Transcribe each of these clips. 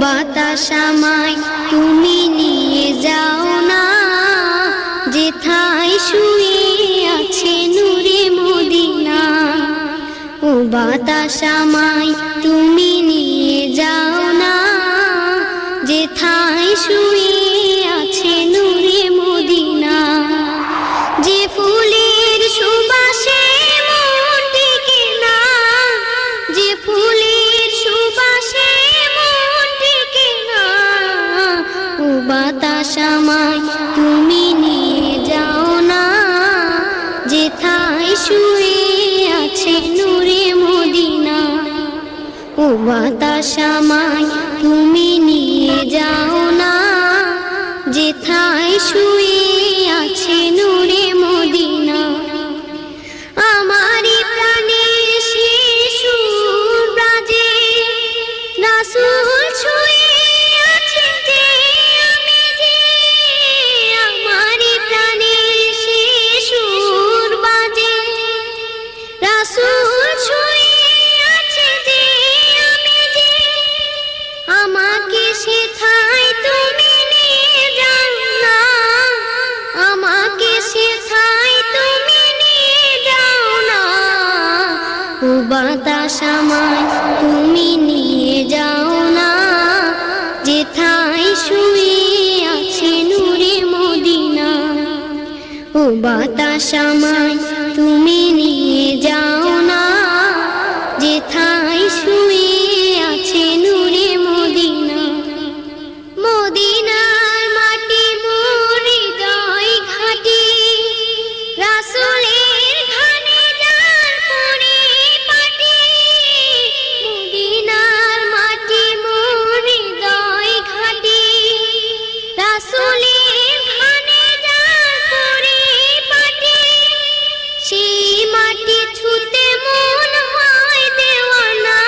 বাতাস আমায় তুমি নিয়ে যাও না, যেথায় শুয়ে আছে নূরে মদিনা। ও বাতাস আমায় তুমি নিয়ে যাও না, যেথায় শুয়ে আছে নূরে মদিনা। যে ফুলের সুবাসে মন টিকে না, যে ফুলের সুবাসে মন টিকে না। ও বাতাস আমায় তুমি নিয়ে যাও না, যেথায় শুয়ে আছে নূরে মদিনা। ও বাতাস আমায় তুমি নিয়ে যাও না, যেথায় শুয়ে আছে নূরে মদিনা। আমারি প্রাণের শিশুর ব্রাজে রাসূল শুয়ে আছে যে, আমি যে। আমারি প্রাণের শিশুর ব্রাজে রাসূল শুয়ে আছে যে, আমি যে। আমাকে সেথায় তুমি নিয়ে যাও না, আমাকে সেথায় তুমি নিয়ে যাও না। ও বাতাস আমায় তুমি নিয়ে যাও না, যেথায় শুয়ে আছে নূরে মদিনা। ও বাতাস আমায় তুমি নিয়ে যাও না, যেথায় শুয়ে আছে নূরে মদিনা। মদিনার মাটি মোর হৃদয় ঘাটি, রাসূলের ঘানে যার পরিপাটি। মদিনার মাটি মোর হৃদয় ঘাটি, রাসূলের ঘানে যার পরিপাটি। সেই মাটি ছুঁতে মন হয় দেওয়ানা,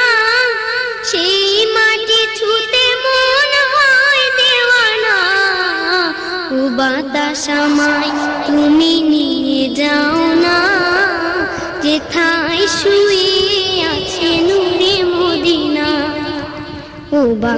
সেই মাটি ছুঁতে মন হয় দেওয়ানা। ও বাতাস আমায় তুমি নিয়ে যাও না, যেথা